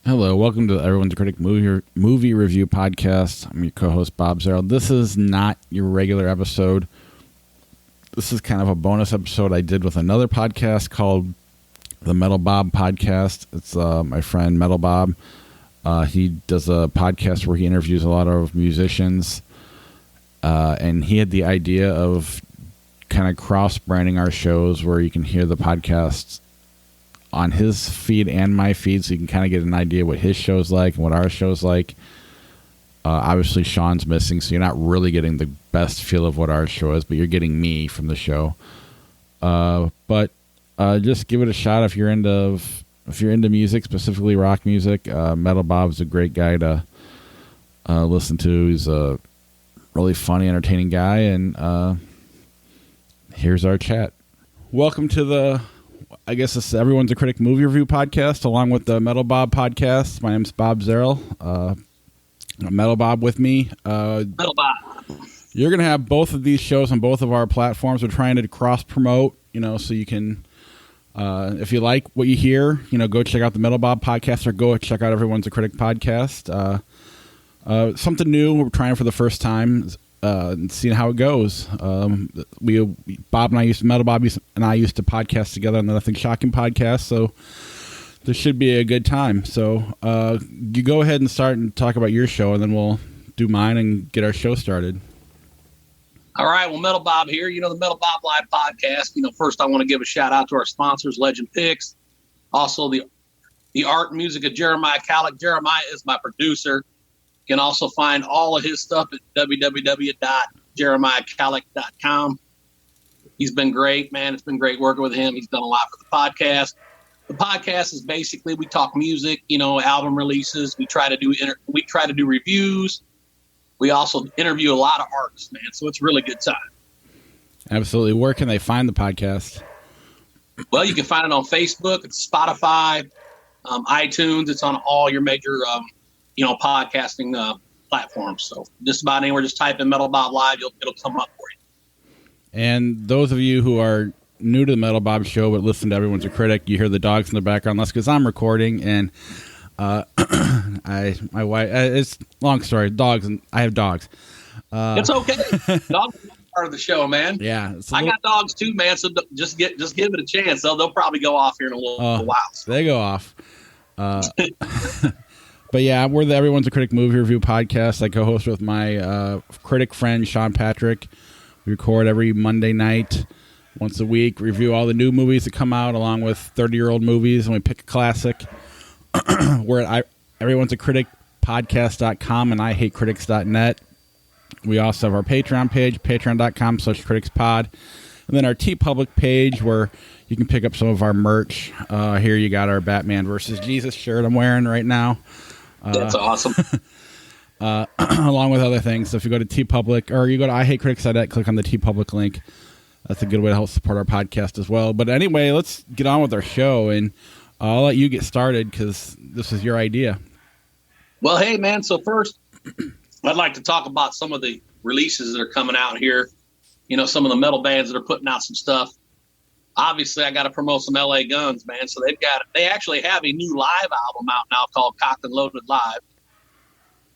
Hello, welcome to Everyone's a Critic movie review podcast. I'm your co-host, Bob Zerl. This is not your regular episode. This is kind of a bonus episode I did with another podcast called the Metal Bob Podcast. It's my friend Metal Bob. He does a podcast where he interviews a lot of musicians, and he had the idea of kind of cross-branding our shows where you can hear the podcasts on his feed and my feed, so you can kind of get an idea what his show's like and what our show's like. Obviously, Sean's missing, so you're not really getting the best feel of what our show is, but you're getting me from the show. But just give it a shot if you're into music, specifically rock music. Metal Bob's a great guy to listen to. He's a really funny, entertaining guy, and here's our chat. Welcome to the, I guess this is Everyone's a Critic movie review podcast, along with the Metal Bob podcast. My name's Bob Zerl. Metal Bob with me. Metal Bob. You're going to have both of these shows on both of our platforms. We're trying to cross-promote, so you can, if you like what you hear, go check out the Metal Bob podcast or go check out Everyone's a Critic podcast. Something new we're trying for the first time. And seeing how it goes. Metal Bob and I used to podcast together on the Nothing Shocking podcast, so this should be a good time. So you go ahead and start and talk about your show, and then we'll do mine and get our show started. All right, well, Metal Bob here. The Metal Bob Live podcast. First I want to give a shout out to our sponsors, Legend Picks. Also the art and music of Jeremiah Calick. Jeremiah is my producer. You can also find all of his stuff at www.jeremiahcalick.com. He's been great, man. It's been great working with him. He's done a lot for the podcast. The podcast is basically, we talk music, album releases. We try to do reviews. We also interview a lot of artists, man. So it's a really good time. Absolutely. Where can they find the podcast? Well, you can find it on Facebook, it's Spotify, iTunes. It's on all your major podcasting platforms. So just about anywhere, just type in Metal Bob Live, it'll come up for you. And those of you who are new to the Metal Bob show but listen to Everyone's a Critic, you hear the dogs in the background. That's because I'm recording, and my wife. It's a long story. Dogs, and I have dogs. It's okay. Dogs are part of the show, man. Yeah, I got dogs too, man. So just give it a chance. They'll probably go off here in a little while. So. They go off. But yeah, we're the Everyone's a Critic movie review podcast. I co-host with my critic friend, Sean Patrick. We record every Monday night, once a week, review all the new movies that come out, along with 30-year-old movies, and we pick a classic. We're at Everyone's a Critic podcast.com and IHateCritics.net. We also have our Patreon page, patreon.com/criticspod. And then our TeePublic page, where you can pick up some of our merch. Here you got our Batman versus Jesus shirt I'm wearing right now. That's awesome. Along with other things. So if you go to TeePublic, or you go to IHateCritics.net, click on the TeePublic link. That's a good way to help support our podcast as well. But anyway, let's get on with our show, and I'll let you get started because this is your idea. Well, hey, man. So first, I'd like to talk about some of the releases that are coming out here. Some of the metal bands that are putting out some stuff. Obviously, I got to promote some LA Guns, man. So they actually have a new live album out now called Cocked and Loaded Live.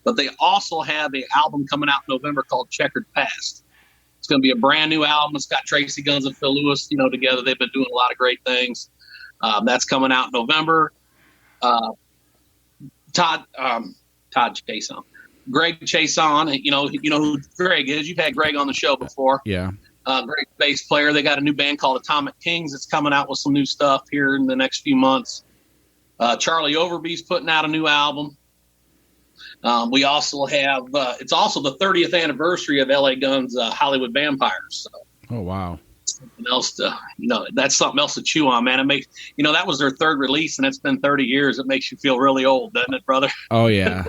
But they also have an album coming out in November called Checkered Past. It's going to be a brand new album. It's got Tracy Guns and Phil Lewis, together. They've been doing a lot of great things. That's coming out in November. Todd Chason. Greg Chason, you know who Greg is. You've had Greg on the show before. Yeah. Great bass player. They got a new band called Atomic Kings that's coming out with some new stuff here in the next few months. Charlie Overby's putting out a new album. We also have, it's also the 30th anniversary of LA Guns' Hollywood Vampires. So. Oh, wow. Something else to, that's something else to chew on, man. It makes, that was their third release and it's been 30 years. It makes you feel really old, doesn't it, brother? Oh, yeah.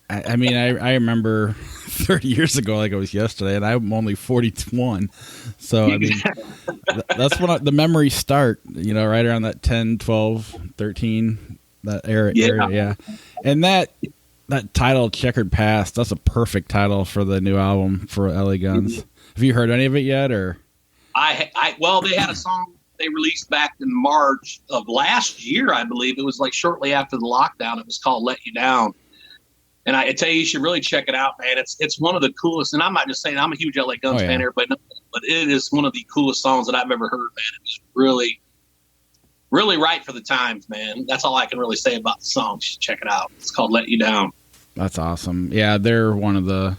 I mean, I remember 30 years ago like it was yesterday, and I'm only 41. So, I mean, that's when the memories start, right around that 10, 12, 13, that area. Yeah. And that title, Checkered Past, that's a perfect title for the new album for LA Guns. Have you heard any of it yet, or? Well, they had a song they released back in March of last year, I believe. It was like shortly after the lockdown. It was called Let You Down. And I tell you should really check it out, man. It's one of the coolest. And I'm not just saying I'm a huge LA Guns fan, everybody knows, but it is one of the coolest songs that I've ever heard, man. It was really, really right for the times, man. That's all I can really say about the song. You should check it out. It's called Let You Down. That's awesome. Yeah, they're one of the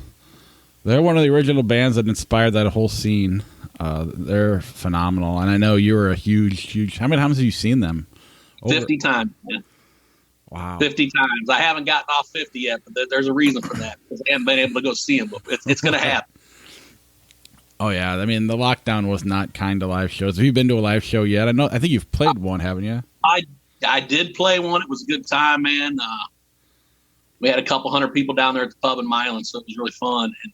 original bands that inspired that whole scene. They're phenomenal. And I know you were a huge. How many times have you seen them? 50 times, man. Wow. 50 times. I haven't gotten off 50 yet, but there's a reason for that because I haven't been able to go see them. But it's going to happen. Oh yeah, I mean the lockdown was not kind to live shows. Have you been to a live show yet? I think you've played one, haven't you? I did play one. It was a good time, man. We had a couple hundred people down there at the pub in Milan, so it was really fun. And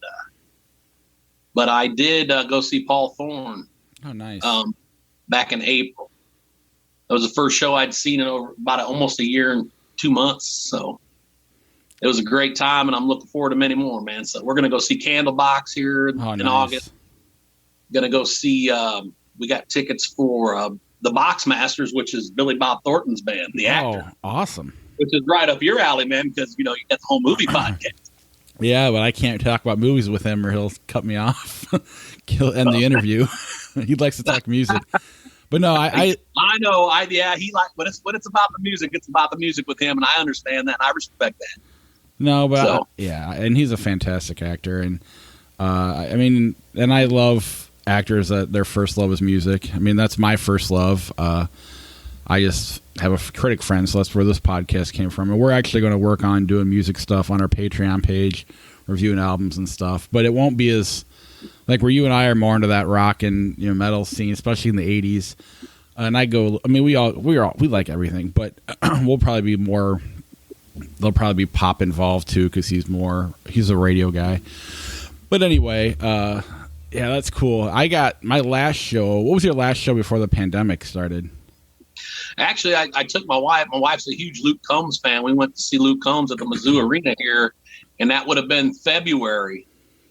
but I did go see Paul Thorne. Oh, nice. Back in April. That was the first show I'd seen in over about almost a year and 2 months. So it was a great time, and I'm looking forward to many more, man. So we're going to go see Candlebox here in August. Going to go see, we got tickets for the Boxmasters, which is Billy Bob Thornton's band, the actor. Oh, awesome. Which is right up your alley, man, because, you got the whole movie podcast. Yeah, but I can't talk about movies with him or he'll cut me off. He'll end the interview. He likes to talk music. But no, I know. He like when it's about the music, it's about the music with him, and I understand that, and I respect that. No, but and he's a fantastic actor, and I mean, and I love actors that their first love is music. I mean, that's my first love. I just have a Critic friend, so that's where this podcast came from, and we're actually going to work on doing music stuff on our Patreon page, reviewing albums and stuff. But it won't be as like where you and I are more into that rock and metal scene, especially in the '80s. And we like everything, but we'll probably be more. There'll probably be pop involved too because he's a radio guy. But anyway, yeah, that's cool. I got my last show. What was your last show before the pandemic started? Actually, I took my wife. My wife's a huge Luke Combs fan. We went to see Luke Combs at the Mizzou Arena here, and that would have been February.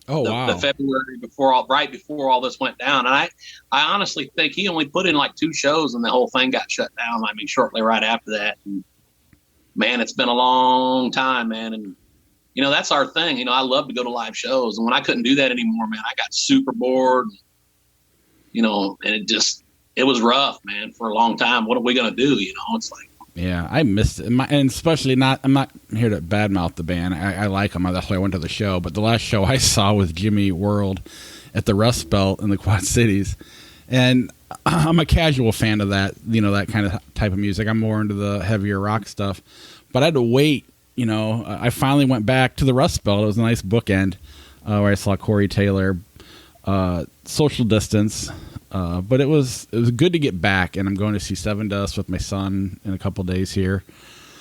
Oh, wow. The February right before all this went down. And I honestly think he only put in like 2 shows and the whole thing got shut down. I mean, shortly right after that. And, man, it's been a long time, man. And, that's our thing. I love to go to live shows. And when I couldn't do that anymore, man, I got super bored, and it was rough, man, for a long time. What are we going to do? It's like. Yeah, I missed it. And especially I'm not here to badmouth the band. I like them. That's why I went to the show. But the last show I saw was Jimmy World at the Rust Belt in the Quad Cities. And I'm a casual fan of that, that kind of type of music. I'm more into the heavier rock stuff. But I had to wait, I finally went back to the Rust Belt. It was a nice bookend where I saw Corey Taylor, social distance. But it was good to get back, and I'm going to see Seven Dust with my son in a couple days here.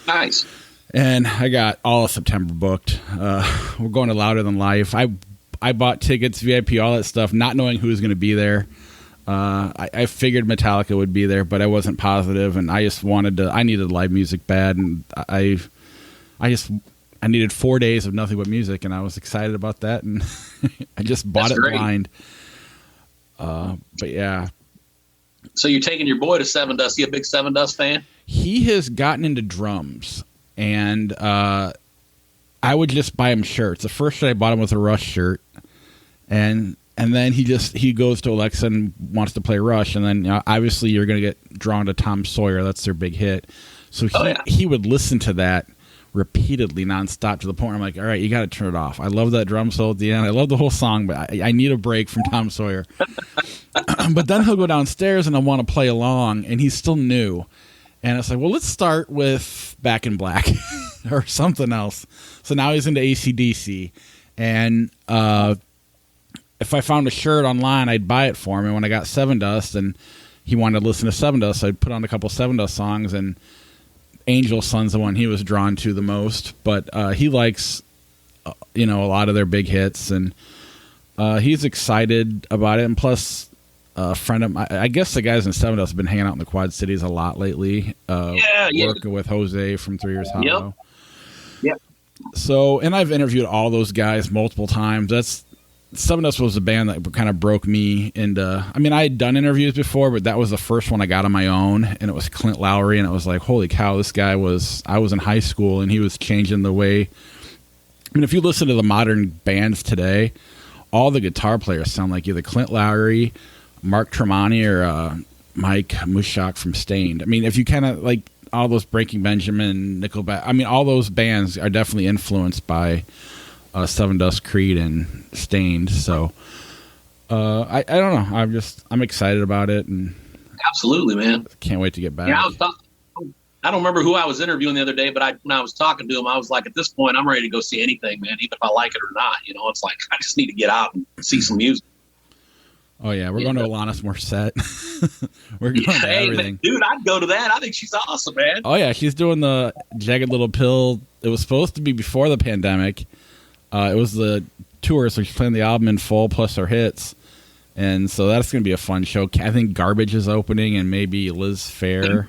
Nice. And I got all of September booked. We're going to Louder Than Life. I bought tickets, VIP, all that stuff, not knowing who was going to be there. I figured Metallica would be there, but I wasn't positive, and I just I needed live music bad, and I needed 4 days of nothing but music, and I was excited about that, and I just bought it blind. But yeah. So you're taking your boy to Seven Dust. He a big Seven Dust fan? He has gotten into drums, and I would just buy him shirts. The first shirt I bought him was a Rush shirt, and then he goes to Alexa and wants to play Rush, and then obviously you're going to get drawn to Tom Sawyer. That's their big hit. So he would listen to that repeatedly nonstop to the point where I'm like, all right, you got to turn it off. I love that drum solo at the end. I love the whole song, but I need a break from Tom Sawyer. But then he'll go downstairs and I want to play along, and he's still new. And it's like, well, let's start with Back in Black or something else. So now he's into AC/DC. And if I found a shirt online, I'd buy it for him. And when I got Seven Dust and he wanted to listen to Seven Dust, so I'd put on a couple Seven Dust songs, and Angel Son's the one he was drawn to the most, but he likes, a lot of their big hits, and he's excited about it. And plus, a friend of mine, I guess the guys in Seven Dust have been hanging out in the Quad Cities a lot lately. Working with Jose from 3 Years Hollow. Yep. So, and I've interviewed all those guys multiple times. Seven Dust was a band that kind of broke me into. I mean, I had done interviews before, but that was the first one I got on my own, and it was Clint Lowry, and it was like, holy cow, this guy was. I was in high school, and he was changing the way. I mean, if you listen to the modern bands today, all the guitar players sound like either Clint Lowry, Mark Tremonti, or Mike Mushak from Stained. I mean, if you kind of like all those Breaking Benjamin, Nickelback. I mean, all those bands are definitely influenced by. Seven Dust, Creed, and Stained. So I don't know. I'm excited about it, and absolutely, man. Can't wait to get back. Yeah, I don't remember who I was interviewing the other day, but when I was talking to him, I was like, at this point, I'm ready to go see anything, man, even if I like it or not. You know, it's like I just need to get out and see some music. Oh yeah, we're going to Alanis Morissette. We're going to everything, man, dude. I'd go to that. I think she's awesome, man. Oh yeah, she's doing the Jagged Little Pill. It was supposed to be before the pandemic. It was the tour, so she's playing the album in full plus her hits. And so that's going to be a fun show. I think Garbage is opening and maybe Liz Phair.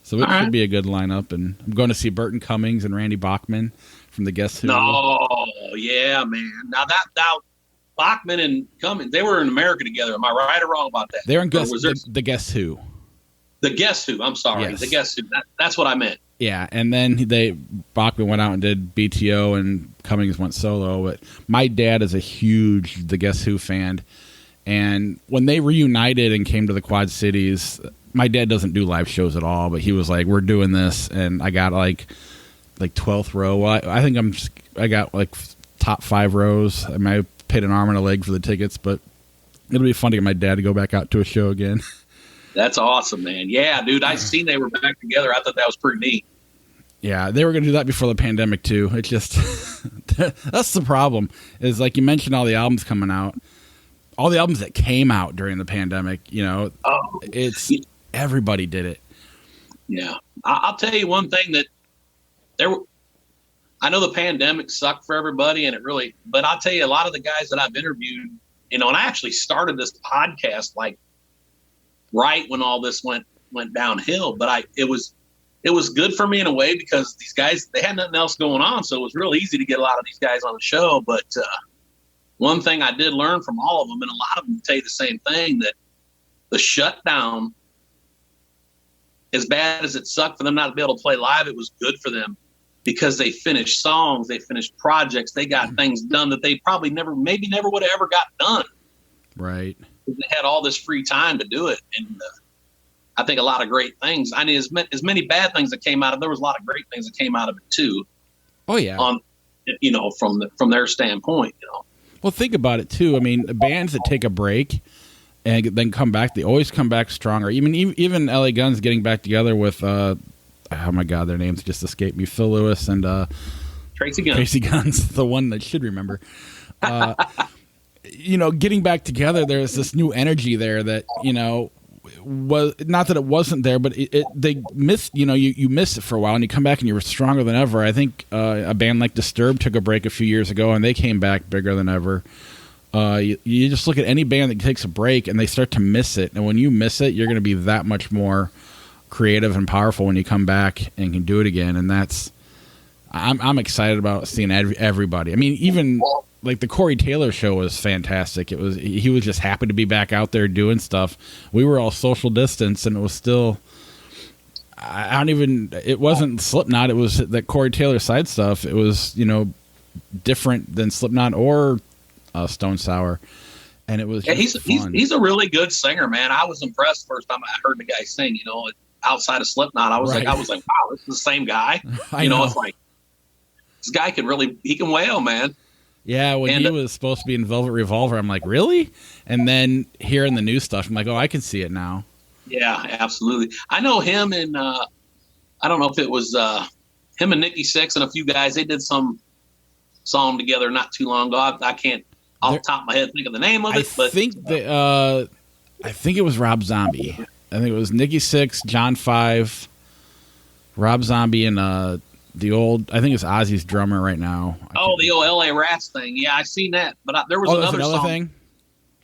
So it should be a good lineup. And I'm going to see Burton Cummings and Randy Bachman from the Guess Who. Oh, yeah, man. Now, Bachman and Cummings, they were in America together. Am I right or wrong about that? They're in the Guess Who. The Guess Who. I'm sorry. Yes. The Guess Who. That's what I meant. Yeah, and then Bachman went out and did BTO, and Cummings went solo. But my dad is a huge The Guess Who fan, and when they reunited and came to the Quad Cities, my dad doesn't do live shows at all, but he was like, "We're doing this," and I got like 12th row. Well, I think I got like top 5 rows. I might have paid an arm and a leg for the tickets, but it'll be fun to get my dad to go back out to a show again. That's awesome, man. Yeah, dude, I seen they were back together. I thought that was pretty neat. Yeah, they were going to do that before the pandemic, too. It just, that's the problem, is like you mentioned all the albums coming out. All the albums that came out during the pandemic, you know, everybody did it. Yeah. I'll tell you one thing that I know the pandemic sucked for everybody, but I'll tell you, a lot of the guys that I've interviewed, you know, and I actually started this podcast like right when all this went downhill, but it was good for me in a way because these guys, they had nothing else going on. So it was real easy to get a lot of these guys on the show. But one thing I did learn from all of them, and a lot of them say the same thing, that the shutdown, as bad as it sucked for them not to be able to play live, it was good for them because they finished songs, they finished projects, they got things done that they probably never would have ever got done. Right. They had all this free time to do it. And I think a lot of great things. I mean, as many bad things that came out of, there was a lot of great things that came out of it too. Oh yeah. You know, from their standpoint, you know. Well, think about it too. I mean, the bands that take a break and then come back, they always come back stronger. Even LA Guns getting back together with, oh my God, their names just escaped me. Phil Lewis and Tracy Guns. Tracy Guns, the one that should remember. You know, getting back together, there's this new energy there that, you know, was not that it wasn't there, but they missed. You know, you missed it for a while, and you come back and you're stronger than ever. I think a band like Disturbed took a break a few years ago, and they came back bigger than ever. You just look at any band that takes a break, and they start to miss it. And when you miss it, you're going to be that much more creative and powerful when you come back and can do it again. And I'm excited about seeing everybody. I mean, even like the Corey Taylor show was fantastic. He was just happy to be back out there doing stuff. We were all social distance, and it was still. It wasn't Slipknot. It was that Corey Taylor side stuff. It was, you know, different than Slipknot or Stone Sour, and it was. Yeah, he's a really good singer, man. I was impressed first time I heard the guy sing. You know, outside of Slipknot, I was like, wow, this is the same guy. You know, it's like this guy he can wail, man. Yeah, when he was supposed to be in Velvet Revolver, I'm like, really? And then hearing the new stuff, I'm like, oh, I can see it now. Yeah, absolutely. I know him and I don't know if it was him and Nikki Sixx and a few guys. They did some song together not too long ago. I can't off the top of my head think of the name of it. I think it was Rob Zombie. I think it was Nikki Sixx, John Five, Rob Zombie, and the old, I think it's Ozzy's drummer right now. The old LA Rats thing. Yeah, I seen that. But there was another song thing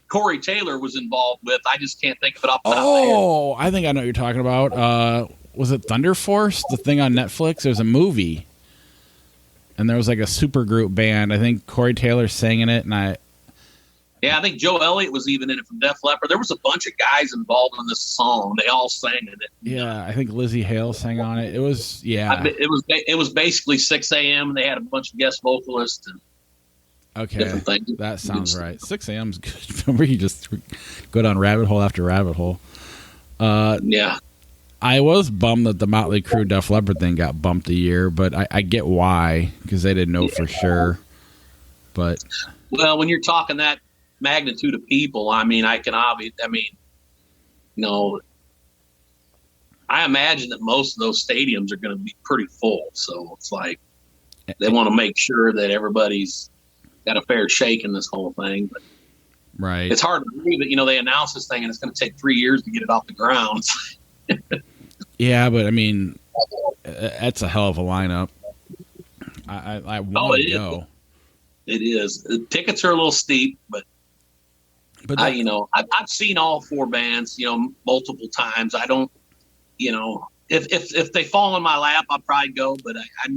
Corey Taylor was involved with. I just can't think of it off the top of my head. Oh, I think I know what you're talking about. Was it Thunder Force? The thing on Netflix? There's a movie. And there was like a super group band. I think Corey Taylor sang in it. And Yeah, I think Joe Elliott was even in it from Def Leppard. There was a bunch of guys involved in this song. They all sang in it. Yeah, I think Lizzie Hale sang on it. It was, yeah. It was basically 6 a.m. and they had a bunch of guest vocalists and different things. That sounds right. 6 a.m. is good. Where you just go down rabbit hole after rabbit hole. Yeah. I was bummed that the Motley Crue Def Leppard thing got bumped a year, but I get why, because they didn't know for sure. But well, when you're talking that magnitude of people, I mean, I imagine that most of those stadiums are going to be pretty full. So it's like they want to make sure that everybody's got a fair shake in this whole thing. But right, it's hard to believe that they announced this thing and it's going to take 3 years to get it off the ground. Yeah, but I mean, that's a hell of a lineup. I want to go. It is. The tickets are a little steep, but I've seen all 4 bands, multiple times. I don't, if they fall in my lap, I'll probably go, but I'm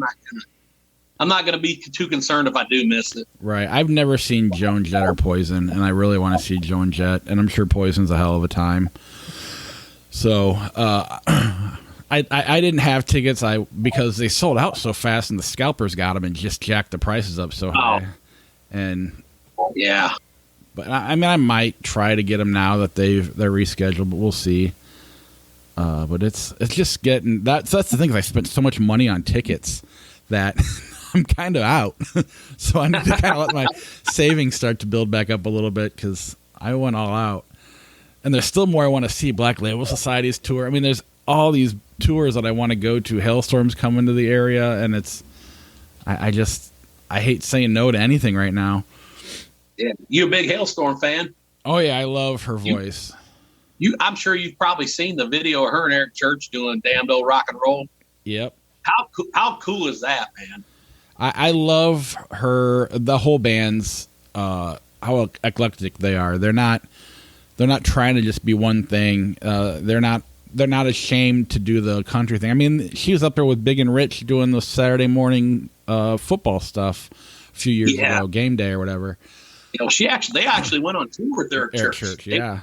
not gonna be too concerned if I do miss it. Right. I've never seen Joan Jett or Poison, and I really want to see Joan Jett, and I'm sure Poison's a hell of a time. So I didn't have tickets because they sold out so fast, and the scalpers got them and just jacked the prices up so high. And yeah, but I mean, I might try to get them now that they're rescheduled, but we'll see. But it's just getting that's the thing. I spent so much money on tickets that I'm kind of out. So I need to kind of let my savings start to build back up a little bit because I went all out. And there's still more I want to see. Black Label Society's tour. I mean, there's all these tours that I want to go to. Hailstorm's coming to the area, and it's I hate saying no to anything right now. Yeah, you a big Hailstorm fan? Oh yeah, I love her voice. I'm sure you've probably seen the video of her and Eric Church doing Damned Old Rock and Roll. Yep. How cool is that, man? I love her. The whole band's how eclectic they are. They're not trying to just be one thing. They're not ashamed to do the country thing. I mean, she was up there with Big and Rich doing the Saturday morning football stuff a few years ago, game day or whatever. They actually went on tour with Eric Church. Yeah.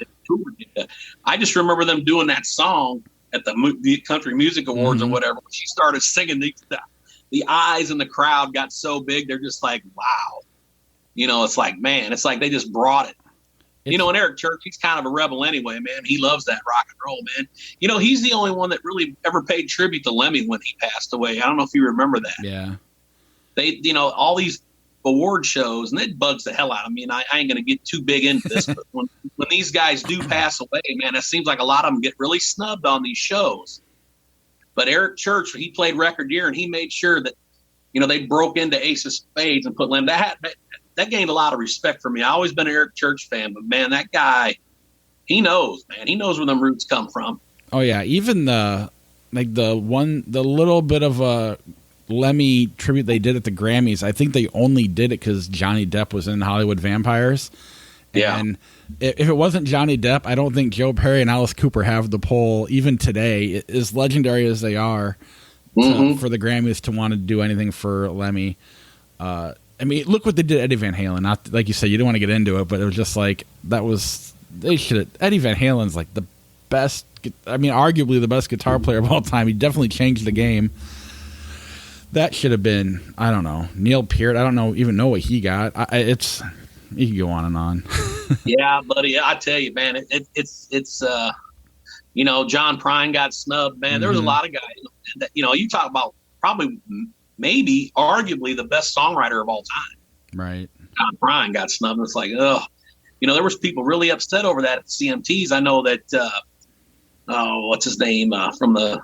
I just remember them doing that song at the Country Music Awards or whatever. She started singing, the eyes in the crowd got so big. They're just like, wow. It's like, man, it's like they just brought it. And Eric Church, he's kind of a rebel anyway, man. He loves that rock and roll, man. He's the only one that really ever paid tribute to Lemmy when he passed away. I don't know if you remember that. Yeah. They, all these award shows, and it bugs the hell out of me. And I ain't going to get too big into this, but when these guys do pass away, man, it seems like a lot of them get really snubbed on these shows. But Eric Church, he played record year, and he made sure that, they broke into Ace of Spades and put Lemmy. That gained a lot of respect for me. I've always been an Eric Church fan, but man, that guy, he knows, man. He knows where them roots come from. Oh yeah, even the little bit of a Lemmy tribute they did at the Grammys. I think they only did it because Johnny Depp was in Hollywood Vampires. Yeah. And if it wasn't Johnny Depp, I don't think Joe Perry and Alice Cooper have the poll even today, as legendary as they are, for the Grammys to want to do anything for Lemmy. I mean, look what they did to Eddie Van Halen. Not like you said, you don't want to get into it, but it was just like they should have. Eddie Van Halen's like the best. I mean, arguably the best guitar player of all time. He definitely changed the game. That should have been, I don't know, Neil Peart. I don't even know what he got. You can go on and on. Yeah, buddy. I tell you, man, it's John Prine got snubbed. Man, there was a lot of guys. That, you talk about probably. Maybe, arguably, the best songwriter of all time. Right. John Prine got snubbed. It's like, ugh. There was people really upset over that at CMTs. I know that, what's his name, from the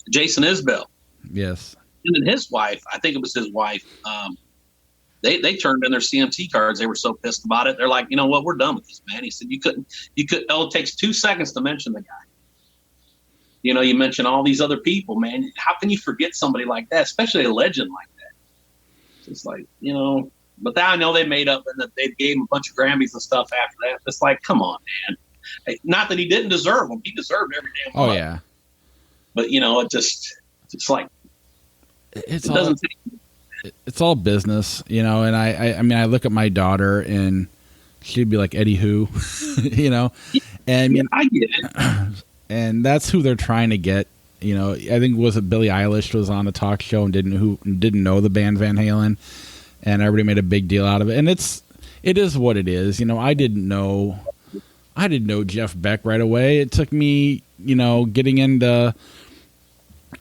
Jason Isbell. Yes. And then his wife, I think it was his wife, they turned in their CMT cards. They were so pissed about it. They're like, you know what, we're done with this, man. He said, it takes 2 seconds to mention the guy. You mention all these other people, man. How can you forget somebody like that, especially a legend like that? It's like, but I know they made up and that they gave him a bunch of Grammys and stuff after that. It's like, come on, man. Not that he didn't deserve them. He deserved every damn one. Oh, yeah. But, it's like, it's all business, and I mean, I look at my daughter and she'd be like Eddie Who, you know, and I mean, I get it. And that's who they're trying to get. You know, I think was it Billie Eilish was on the talk show and didn't know the band Van Halen, and everybody made a big deal out of it. And it is what it is. You know, I didn't know Jeff Beck right away. It took me, you know, getting into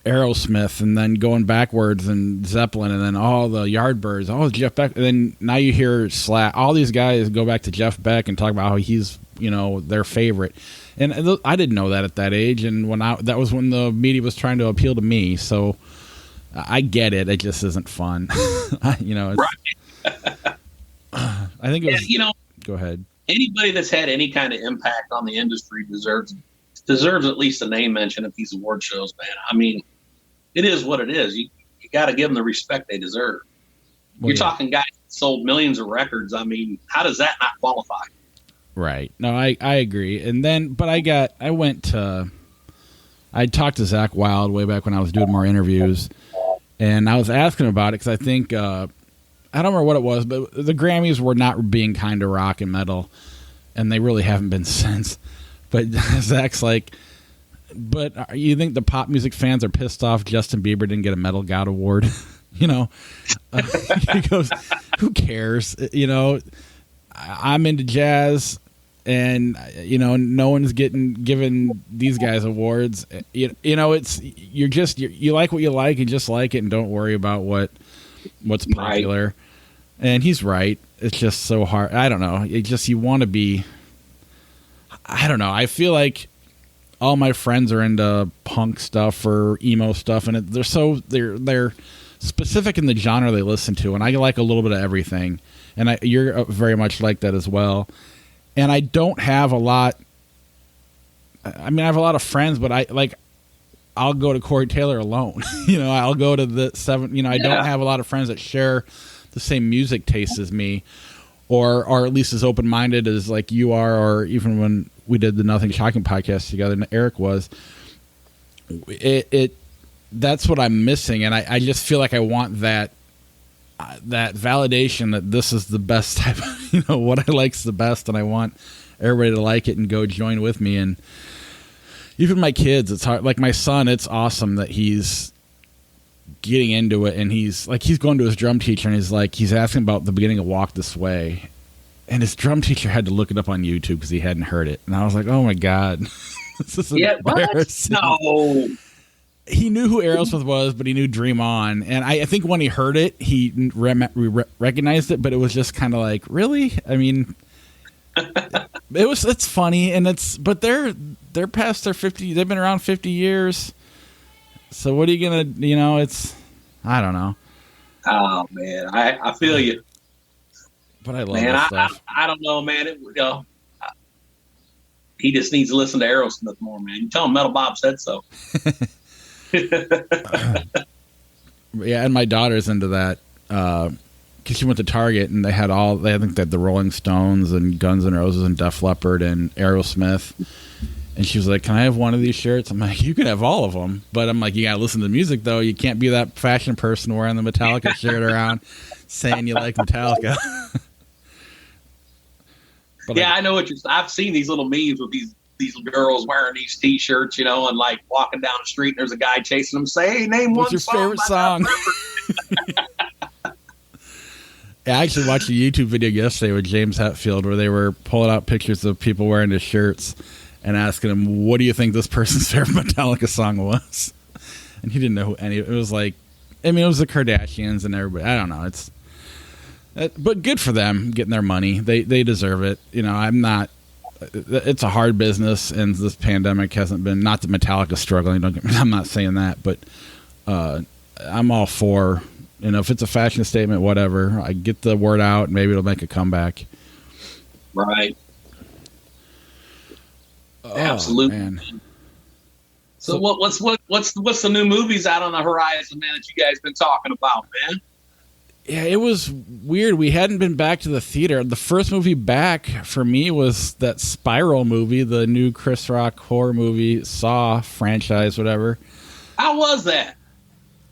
Aerosmith and then going backwards and Zeppelin and then all the Yardbirds, all Jeff Beck. And then now you hear Slash. All these guys go back to Jeff Beck and talk about how he's, you know, their favorite. And I didn't know that at that age. And that was when the media was trying to appeal to me. So I get it. It just isn't fun. You know, Right. I think it was, you know, go ahead. Anybody that's had any kind of impact on the industry deserves at least a name mention at these award shows, man. I mean, it is what it is. You got to give them the respect they deserve. Well, You're talking guys that sold millions of records. I mean, how does that not qualify? Right. No, I agree. And then, but I talked to Zach Wilde way back when I was doing more interviews, and I was asking about it because I think, I don't remember what it was, but the Grammys were not being kind to rock and metal, and they really haven't been since. But Zach's like, but you think the pop music fans are pissed off Justin Bieber didn't get a Metal God Award? You know, he goes, who cares? You know, I'm into jazz, and you know, no one's given these guys awards. You know, you like what you like and just like it, and don't worry about what's popular. Right. And he's right. It's just so hard. I don't know. You want to be. I don't know. I feel like all my friends are into punk stuff or emo stuff, and they're specific in the genre they listen to, and I like a little bit of everything. And you're very much like that as well. And I don't have a lot. I mean, I have a lot of friends, but I'll go to Corey Taylor alone. You know, I'll go to the seven. You know, I don't have a lot of friends that share the same music taste as me, or at least as open minded as like you are, or even when we did the Nothing Shocking podcast together, and Eric was. That's what I'm missing, and I just feel like I want that validation that this is the best type of, you know, what I like's the best, and I want everybody to like it and go join with me. And even my kids, it's hard. Like my son, it's awesome that he's getting into it, and he's going to his drum teacher, and he's asking about the beginning of Walk This Way, and his drum teacher had to look it up on YouTube because he hadn't heard it, and I was like, oh my god, this is embarrassing. No. He knew who Aerosmith was, but he knew Dream On. And I think when he heard it, he recognized it, but it was just kind of like, really? I mean, it's funny, and but they're past their 50. They've been around 50 years. So what are you gonna, you know? I don't know. Oh man, I feel you. But I love that stuff. I don't know, man. He just needs to listen to Aerosmith more, man. You tell him Metal Bob said so. Yeah, and my daughter's into that because she went to Target and I think they had the Rolling Stones and Guns N' Roses and Def Leppard and Aerosmith, and she was like, "Can I have one of these shirts?" I'm like, "You can have all of them," but I'm like, "You gotta listen to the music though. You can't be that fashion person wearing the Metallica shirt around saying you like Metallica." But yeah, I know what I've seen these little memes with these girls wearing these T-shirts, you know, and like walking down the street, and there's a guy chasing them. Say, "Hey, name what's one your favorite song?" I actually watched a YouTube video yesterday with James Hetfield where they were pulling out pictures of people wearing his shirts and asking him, "What do you think this person's favorite Metallica song was?" And he didn't know who any. It was like, I mean, it was the Kardashians and everybody. I don't know. But good for them getting their money. They deserve it. You know, I'm not. It's a hard business, and this pandemic hasn't been. Not that Metallica's struggling. I'm not saying that, but I'm all for. You know, if it's a fashion statement, whatever. I get the word out, maybe it'll make a comeback. Right. Oh, absolutely. Man. So what's the new movies out on the horizon, man, that you guys been talking about, man? Yeah, it was weird. We hadn't been back to the theater. The first movie back for me was that Spiral movie, the new Chris Rock horror movie, Saw franchise, whatever. How was that?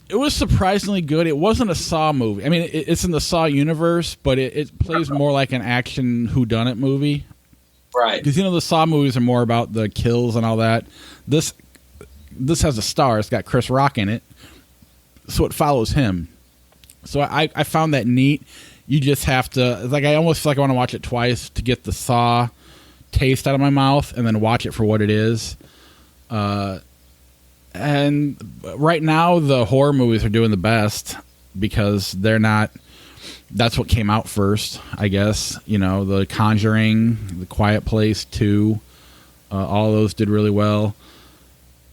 It was surprisingly good. It wasn't a Saw movie. I mean, it's in the Saw universe, but it plays more like an action whodunit movie. Right. Because, the Saw movies are more about the kills and all that. This has a star. It's got Chris Rock in it. So it follows him. So I found that neat. You just have to, I almost feel like I want to watch it twice to get the Saw taste out of my mouth and then watch it for what it is. And right now the horror movies are doing the best because that's what came out first, I guess. The Conjuring, The Quiet Place 2, all those did really well.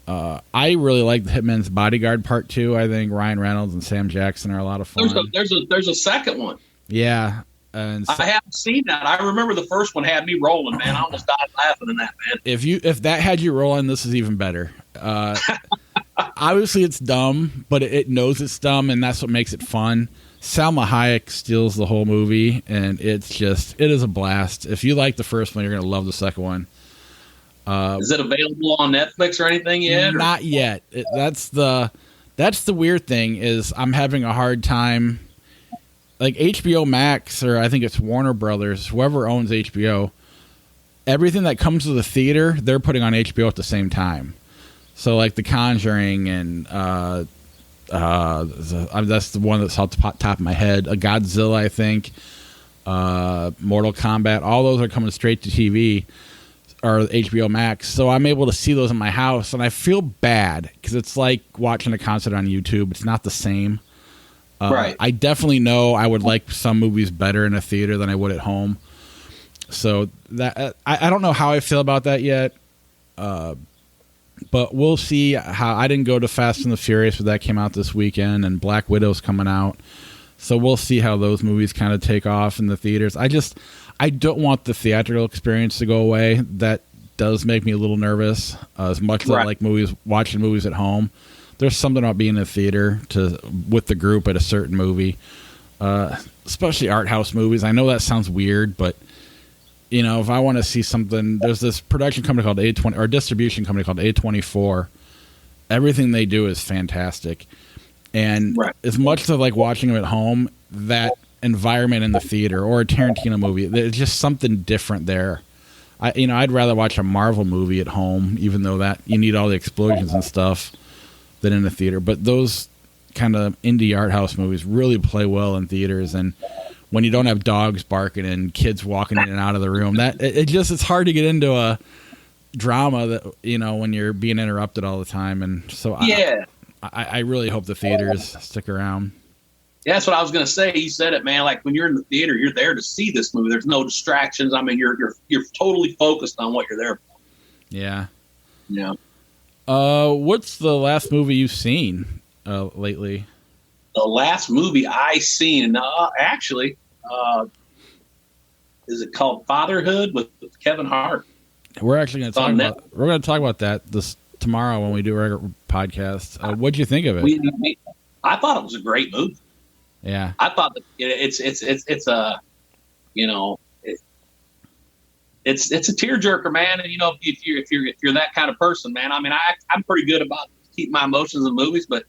I really like The Hitman's Bodyguard Part 2. I think Ryan Reynolds and Sam Jackson are a lot of fun. There's a second one. Yeah. And I haven't seen that. I remember the first one had me rolling, man. I almost died laughing in that, man. If that had you rolling, this is even better. Obviously, it's dumb, but it knows it's dumb, and that's what makes it fun. Salma Hayek steals the whole movie, and it is a blast. If you like the first one, you're going to love the second one. Is it available on Netflix or anything yet? Not yet. That's the weird thing is I'm having a hard time. Like HBO Max, or I think it's Warner Brothers, whoever owns HBO, everything that comes to the theater, they're putting on HBO at the same time. So like The Conjuring and that's the one that's off the top of my head. A Godzilla, I think, Mortal Kombat, all those are coming straight to TV or HBO Max. So I'm able to see those in my house, and I feel bad because it's like watching a concert on YouTube. It's not the same. Right. I definitely know I would like some movies better in a theater than I would at home. So that I don't know how I feel about that yet. But we'll see how. I didn't go to Fast and the Furious, but that came out this weekend, and Black Widow's coming out. So we'll see how those movies kind of take off in the theaters. I don't want the theatrical experience to go away. That does make me a little nervous. As much as I like watching movies at home, there's something about being in a theater with the group at a certain movie, especially art house movies. I know that sounds weird, but if I want to see something, there's this production company called A20 or distribution company called A24. Everything they do is fantastic, and as much as I like watching them at home, that environment in the theater or a Tarantino movie, there's just something different there. I'd rather watch a Marvel movie at home, even though that you need all the explosions and stuff, than in a theater. But those kind of indie art house movies really play well in theaters, and when you don't have dogs barking and kids walking in and out of the room, that it's hard to get into a drama that when you're being interrupted all the time. And so I really hope the theaters stick around. Yeah, that's what I was going to say. You said it, man. Like when you're in the theater, you're there to see this movie. There's no distractions. I mean, you're totally focused on what you're there for. Yeah. Yeah. What's the last movie you've seen lately? The last movie I seen, actually, is it called Fatherhood with Kevin Hart? We're actually going to talk about that this tomorrow when we do our podcast. What'd you think of it? I thought it was a great movie. Yeah, I thought that it's a it's a tearjerker, man. And if you're that kind of person, man, I mean, I'm pretty good about keeping my emotions in movies, but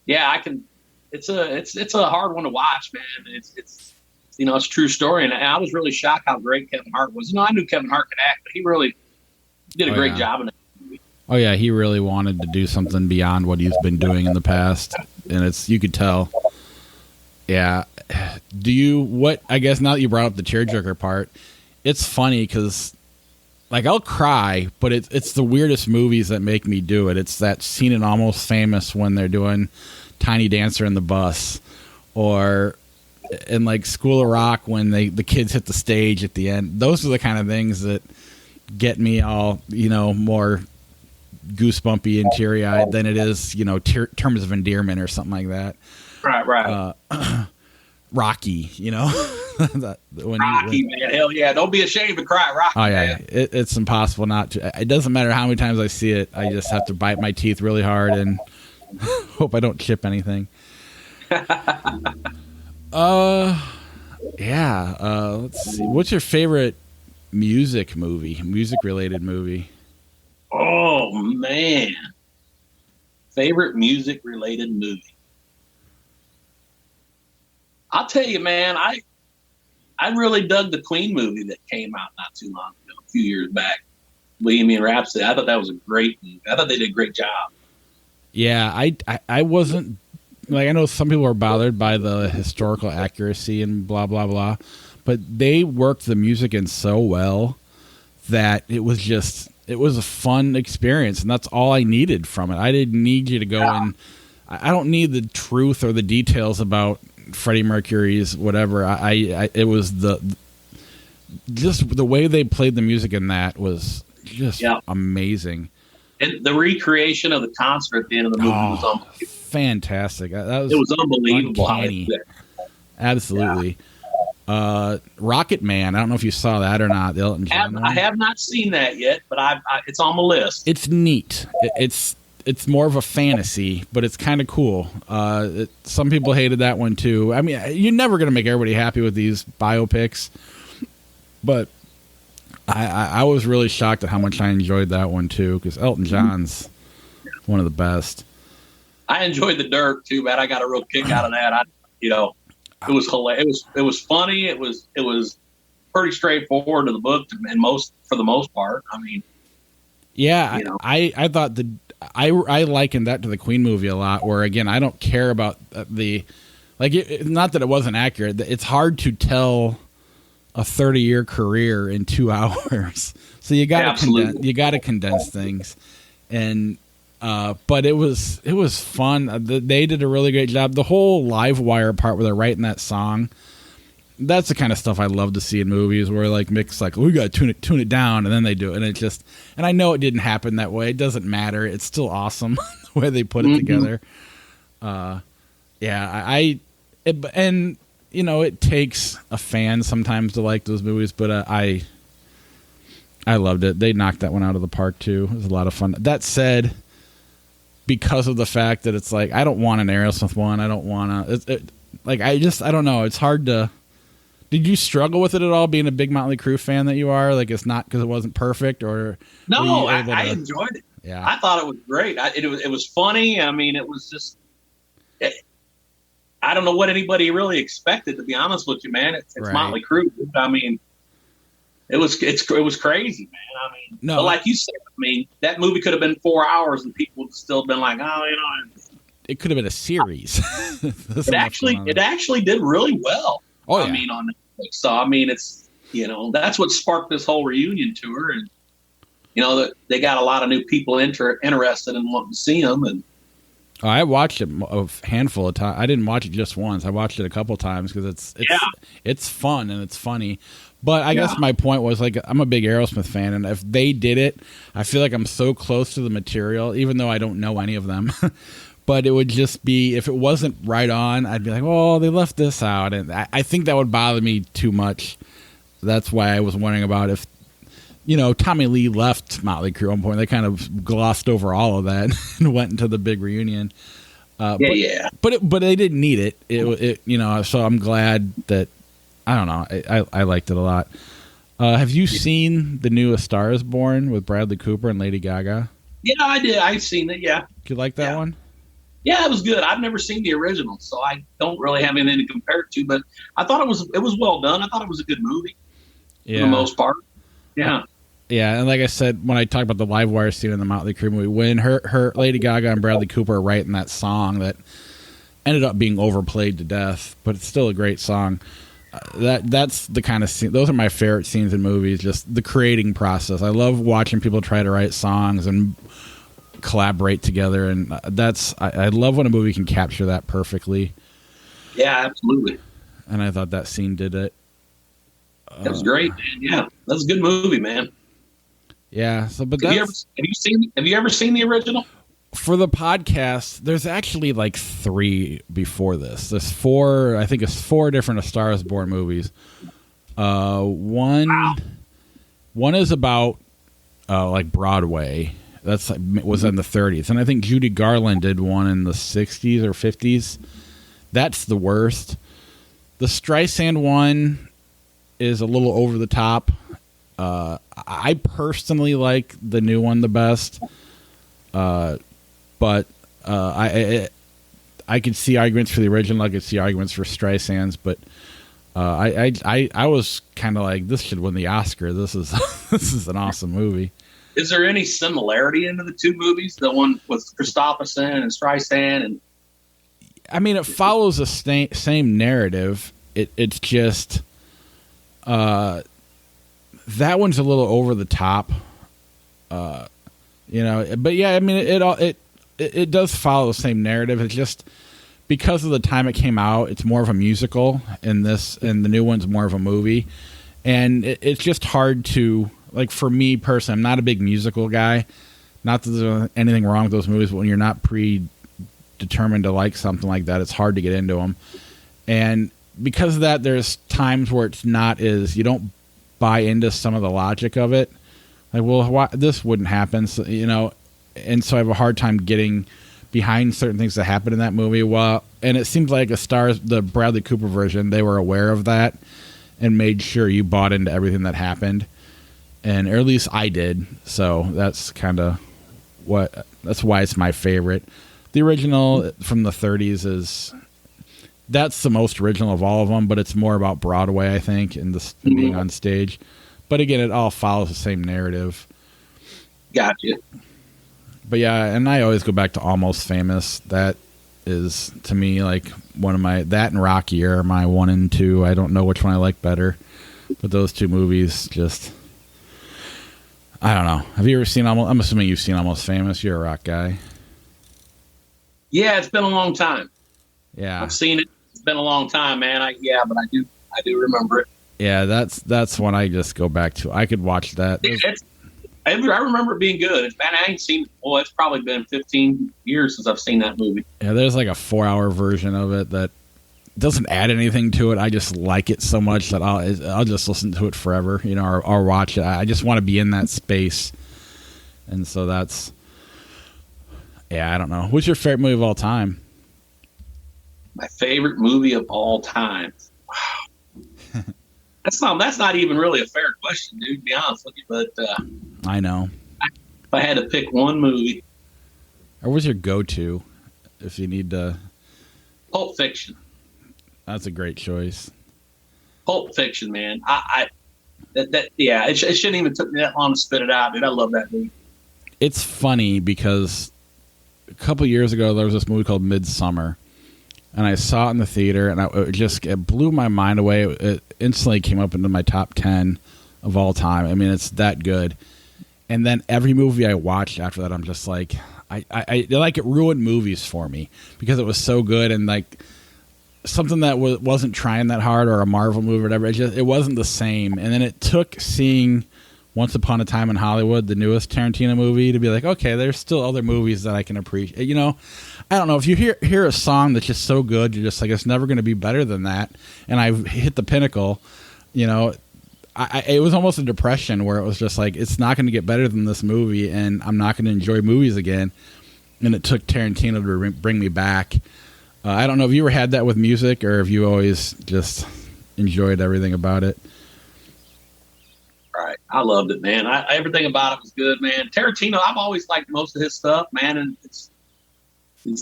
yeah, I can. It's a hard one to watch, man. It's a true story, and I was really shocked how great Kevin Hart was. I knew Kevin Hart could act, but he really did a great job in it. Oh yeah, he really wanted to do something beyond what he's been doing in the past, and you could tell. Yeah. I guess now that you brought up the tearjerker part, it's funny because, like, I'll cry, but it's the weirdest movies that make me do it. It's that scene in Almost Famous when they're doing Tiny Dancer in the bus, or in like School of Rock when the kids hit the stage at the end. Those are the kind of things that get me all, more goosebumpy and teary-eyed than it is, terms of endearment or something like that. Right. Rocky, Rocky, man, hell yeah! Don't be ashamed to cry, Rocky. Oh yeah, man. It's impossible not to. It doesn't matter how many times I see it. I just have to bite my teeth really hard and hope I don't chip anything. Let's see. What's your favorite music-related movie? Oh man, favorite music-related movie. I'll tell you, man, I really dug the Queen movie that came out not too long ago, a few years back. Bohemian Rhapsody. I thought that was a great movie. I thought they did a great job. Yeah, I wasn't, like, I know some people are bothered by the historical accuracy and blah, blah, blah, but they worked the music in so well that it was a fun experience, and that's all I needed from it. I didn't need you to go in. I don't need the truth or the details about Freddie Mercury's whatever. It was just the way they played the music in that was just amazing. And the recreation of the concert at the end of the movie was unbelievable. Fantastic. It was unbelievable. Absolutely. Rocket Man. I don't know if you saw that or not. The Elton John one. I have not seen that yet, but it's on my list. It's neat. It's more of a fantasy, but it's kind of cool. Some people hated that one too. I mean, you're never going to make everybody happy with these biopics, but I was really shocked at how much I enjoyed that one too, because Elton John's one of the best. I enjoyed The Dirt too, man. I got a real kick out of that. It was hilarious. It was funny. It was pretty straightforward to the book, and for the most part. I mean, yeah, I thought I likened that to the Queen movie a lot. Where again, I don't care about not that it wasn't accurate. It's hard to tell a 30-year career in 2 hours, so you got to condense things, and. But it was fun. They did a really great job. The whole live wire part where they're writing that song, that's the kind of stuff I love to see in movies where like Mick's like, we got to tune it down, and then they do it, and I know it didn't happen that way. It doesn't matter. It's still awesome the way they put it together. It takes a fan sometimes to like those movies, but I loved it. They knocked that one out of the park too. It was a lot of fun. That said, because of the fact that it's like, I don't want an Aerosmith one. I don't want to, I don't know. It's hard to, did you struggle with it at all being a big Motley Crue fan that you are? Like, it's not because it wasn't perfect, or? No, I enjoyed it. Yeah. I thought it was great. It was funny. I mean, it was just, I don't know what anybody really expected, to be honest with you, man. It's right. Motley Crue. I mean, it was crazy, man. I mean, but like you said, I mean, that movie could have been 4 hours and people would still been like, it could have been a series. it actually did really well. Oh, yeah. I mean, on Netflix. So I mean, it's that's what sparked this whole reunion tour, and that they got a lot of new people interested in wanting to see them. And I watched it a handful of times. I didn't watch it just once. I watched it a couple times because it's fun and it's funny. But I guess my point was, like, I'm a big Aerosmith fan, and if they did it, I feel like I'm so close to the material, even though I don't know any of them. But it would just be, if it wasn't right on, I'd be like, oh, they left this out. And I think that would bother me too much. That's why I was wondering about if, Tommy Lee left Motley Crue at one point. They kind of glossed over all of that and went into the big reunion. But they didn't need it. So I'm glad that, I don't know. I liked it a lot. Have you seen the new A Star Is Born with Bradley Cooper and Lady Gaga? Yeah, I did. I've seen it. Yeah. Did you like that one? Yeah, it was good. I've never seen the original, so I don't really have anything to compare it to. But I thought it was well done. I thought it was a good movie for the most part. Yeah. Yeah, and like I said, when I talked about the live wire scene in the Motley Crue movie, when her Lady Gaga and Bradley Cooper are writing that song that ended up being overplayed to death, but it's still a great song. That's the kind of scene. Those are my favorite scenes in movies. Just the creating process. I love watching people try to write songs and collaborate together, and I love when a movie can capture that perfectly. Yeah, absolutely. And I thought that scene did it. That was great, man. Yeah, that's a good movie, man. Yeah. So, but have you ever seen the original? For the podcast, there's actually like 3 before this. There's 4. I think it's 4 different A Star Is Born movies. One is about like Broadway. Was in the 30s, and I think Judy Garland did one in the 60s or 50s. That's the worst. The Streisand one is a little over the top. I personally like the new one the best. But I I could see arguments for the original. I could see arguments for Streisand's, but I was kind of like, this should win the Oscar. This is this is an awesome movie. Is there any similarity into the two movies? The one with Christopherson and Streisand, and I mean, it follows the same narrative. It's just that one's a little over the top, you know. But yeah, I mean, it does follow the same narrative. It's just because of the time it came out, it's more of a musical, and the new one's more of a movie, and it's just hard to, like, for me personally, I'm not a big musical guy. Not that there's anything wrong with those movies, but when you're not predetermined to like something like that, it's hard to get into them. And because of that, there's times where it's not as, you don't buy into some of the logic of it. Like, well, why, this wouldn't happen, so, you know, and so I have a hard time getting behind certain things that happen in that movie. Well, and it seems like the Bradley Cooper version, they were aware of that and made sure you bought into everything that happened. And or at least I did. So that's kind of that's why it's my favorite. The original from the 30s that's the most original of all of them, but it's more about Broadway, I think, and being on stage. But again, it all follows the same narrative. Gotcha. But yeah, and I always go back to Almost Famous. That is, to me, like one of my, that and Rocky are my 1 and 2. I don't know which one I like better, but those two movies just, I don't know. Have you ever seen I'm assuming you've seen Almost Famous. You're a rock guy. Yeah, it's been a long time. Yeah, I've seen it. It's been a long time, man. But I do remember it. Yeah, that's one I just go back to. I could watch that. I remember it being good. Man, I ain't seen it. Well, it's probably been 15 years since I've seen that movie. Yeah, there's like a 4-hour version of it that doesn't add anything to it. I just like it so much that I'll just listen to it forever, you know, or watch it. I just want to be in that space, and so that's, yeah, I don't know. What's your favorite movie of all time? My favorite movie of all time. Wow. That's not even really a fair question, dude, to be honest with you. But I know. If I had to pick one movie. Or what's your go-to if you need to? Pulp Fiction. That's a great choice. Pulp Fiction, man. It shouldn't even took me that long to spit it out, dude. I love that movie. It's funny because a couple years ago there was this movie called Midsummer, and I saw it in the theater, and it blew my mind away. It instantly came up into my top 10 of all time. I mean, it's that good. And then every movie I watched after that, I'm just like, it ruined movies for me because it was so good, and like something that wasn't trying that hard, or a Marvel movie or whatever. It wasn't the same. And then it took seeing Once Upon a Time in Hollywood, the newest Tarantino movie, to be like, okay, there's still other movies that I can appreciate. You know, I don't know, if you hear a song that's just so good, you're just like, it's never going to be better than that, and I've hit the pinnacle. You know, it was almost a depression where it was just like, it's not going to get better than this movie, and I'm not going to enjoy movies again. And it took Tarantino to bring me back. I don't know if you ever had that with music, or if you always just enjoyed everything about it. Right. I loved it, man. Everything about it was good, man. Tarantino, I've always liked most of his stuff, man, and it's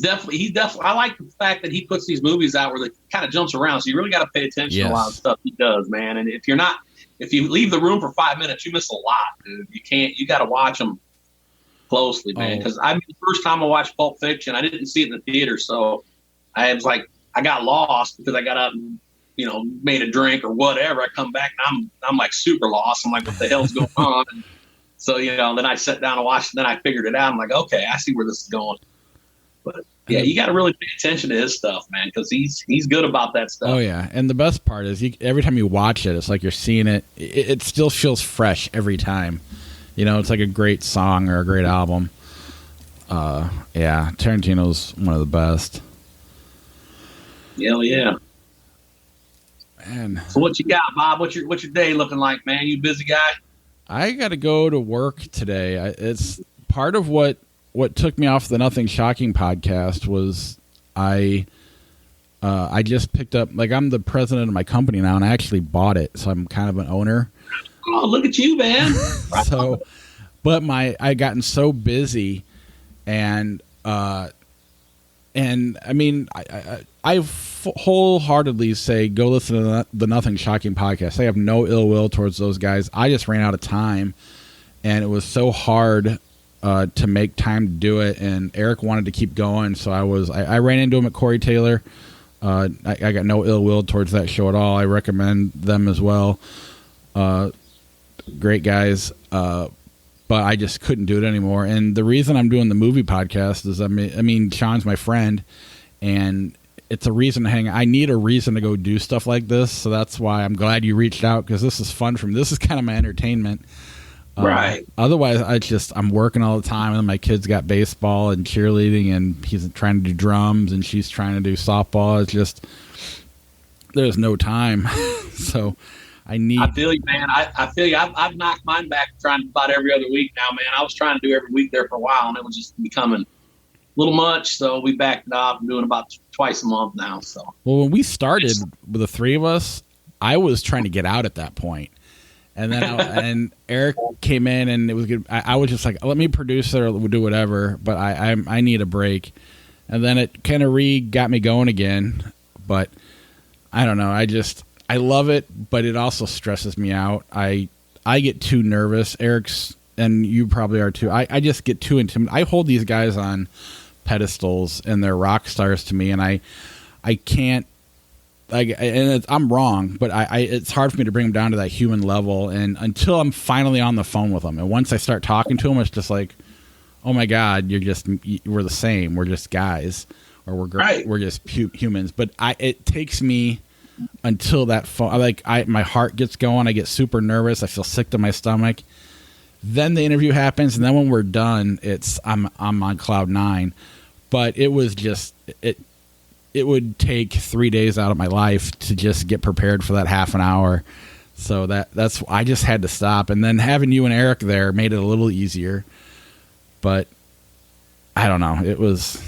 definitely, I like the fact that he puts these movies out where they kind of jumps around, so you really got to pay attention to a lot of stuff he does, man. And if you leave the room for 5 minutes, you miss a lot, dude. You got to watch them closely, man. Because the first time I watched Pulp Fiction, I didn't see it in the theater, so I was like, I got lost because I got up and, you know, made a drink or whatever. I come back and I'm like super lost. I'm like, what the hell's going on? And so, you know, then I sat down and watched, and then I figured it out. I'm like, okay, I see where this is going. But yeah, you got to really pay attention to his stuff, man, because he's good about that stuff. Oh yeah, and the best part is every time you watch it, it's like you're seeing it. It still feels fresh every time. You know, it's like a great song or a great album. Yeah, Tarantino's one of the best. Hell yeah. Man. So what you got, Bob? What's your day looking like, man? You busy guy? I got to go to work today. It's part of what took me off the Nothing Shocking podcast was I just picked up, like, I'm the president of my company now, and I actually bought it, so I'm kind of an owner. Oh, look at you, man. So, but I gotten so busy, and And I mean, I wholeheartedly say go listen to the Nothing Shocking podcast. I have no ill will towards those guys. I just ran out of time, and it was so hard to make time to do it. And Eric wanted to keep going, so I ran into him at Corey Taylor. I got no ill will towards that show at all. I recommend them as well. Great guys. But I just couldn't do it anymore. And the reason I'm doing the movie podcast is, I mean, Sean's my friend, and it's a reason to hang. I need a reason to go do stuff like this, so that's why I'm glad you reached out, because this is fun for me. This is kind of my entertainment. Right. Otherwise, I'm working all the time, and my kid's got baseball and cheerleading, and he's trying to do drums, and she's trying to do softball. It's just there's no time. So. I feel you, man. I feel you. I've knocked mine back trying to about every other week now, man. I was trying to do every week there for a while, and it was just becoming a little much. So we backed it off. I'm doing about twice a month now. So, well, when we started with the three of us, I was trying to get out at that point, and then and Eric came in, and it was good. I was just like, let me produce it or we'll do whatever, but I need a break, and then it kind of got me going again. But I don't know. I love it, but it also stresses me out. I get too nervous. Eric's, and you probably are too. I just get too intimidated. I hold these guys on pedestals, and they're rock stars to me, and I can't. I'm wrong, but it's hard for me to bring them down to that human level. And until I'm finally on the phone with them, and once I start talking to them, it's just like, oh my God, we're the same. We're just guys, or we're just humans. But it takes me until that phone, my heart gets going. I get super nervous. I feel sick to my stomach. Then the interview happens, and then when we're done, I'm on cloud 9. But it was just it would take 3 days out of my life to just get prepared for that half an hour. So that's I just had to stop. And then having you and Eric there made it a little easier. But I don't know. It was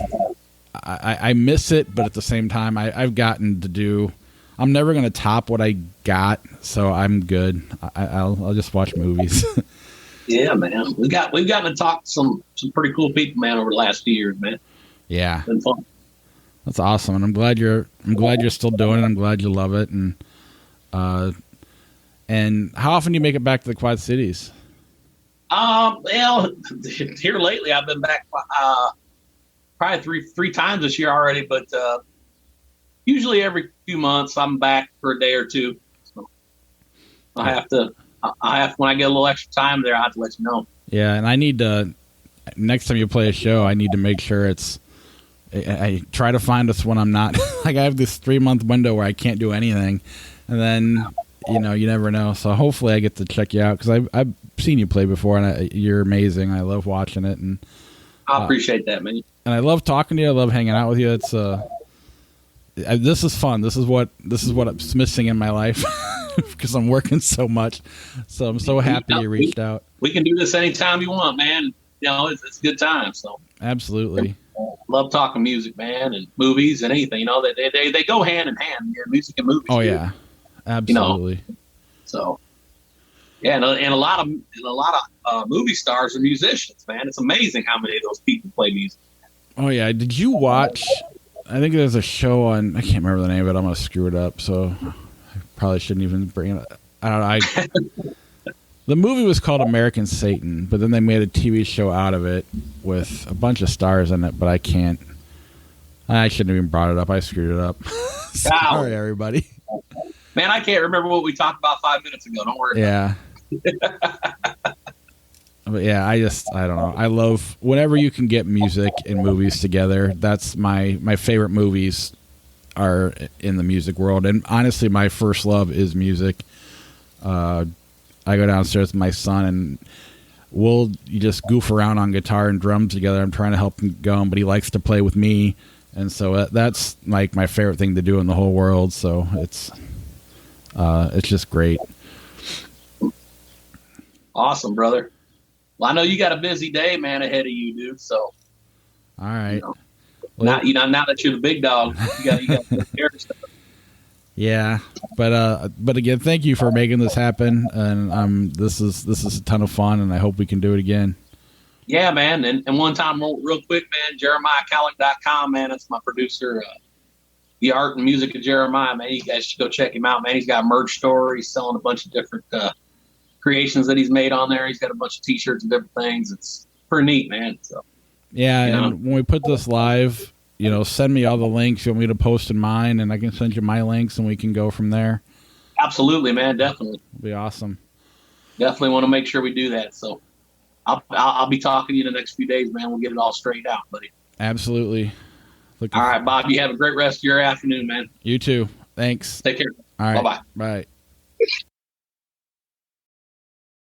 I miss it, but at the same time, I've gotten to do. I'm never going to top what I got, so I'm good. I'll just watch movies. Yeah, man. We've gotten to talk to some pretty cool people, man, over the last few years, man. Yeah, it's been fun. That's awesome, and I'm glad you're still doing it. I'm glad you love it, and how often do you make it back to the Quad Cities? Well, here lately I've been back probably three times this year already, but usually every few months I'm back for a day or two. So I have to when I get a little extra time there, I have to let you know. Yeah, and I need to next time you play a show, I need to make sure I try to find us when I'm not like I have this 3-month window where I can't do anything, and then you never know. So hopefully I get to check you out, because I've seen you play before, and you're amazing. I love watching it, and I appreciate that, man. And I love talking to you. I love hanging out with you. It's this is fun. This is what's missing in my life because I'm working so much. So I'm so happy you reached out. We can do this anytime you want, man. It's a good time. So absolutely. Love talking music, man, and movies and anything. They go hand in hand. Music and movies. Oh yeah, absolutely. So yeah, and a lot of movie stars are musicians, man. It's amazing how many of those people play music. Oh yeah, did you watch? I think there's a show on. I can't remember the name of it. I'm gonna screw it up, so I probably shouldn't even bring it up. I don't know. The movie was called American Satan, but then they made a TV show out of it with a bunch of stars in it, but I can't. I shouldn't have even brought it up. I screwed it up. Sorry, everybody. Man, I can't remember what we talked about 5 minutes ago. Don't worry. Yeah. But yeah, I don't know. I love whenever you can get music and movies together. That's my favorite movies are in the music world. And honestly, my first love is music. I go downstairs with my son, and we'll just goof around on guitar and drums together. I'm trying to help him go, but he likes to play with me, and so that's like my favorite thing to do in the whole world. So it's just great. Awesome, brother. Well, I know you got a busy day, man, ahead of you, dude. So, all right. Now that you're the big dog, you got to take care of stuff. Yeah, but again, thank you for making this happen, and this is a ton of fun, and I hope we can do it again. Yeah, man. And one time, real quick, man, JeremiahCallick.com, man. That's my producer. The art and music of Jeremiah, man. You guys should go check him out, man. He's got a merch store. He's selling a bunch of different creations that he's made on there. He's got a bunch of T-shirts and different things. It's pretty neat, man. So yeah, and when we put this live, send me all the links you want me to post in mine, and I can send you my links, and we can go from there. Absolutely, man. Definitely. It'll be awesome. Definitely want to make sure we do that. So I'll be talking to you in the next few days, man. We'll get it all straightened out, buddy. Absolutely. All right, Bob. You have a great rest of your afternoon, man. You too. Thanks. Take care. All right. Bye-bye. Bye.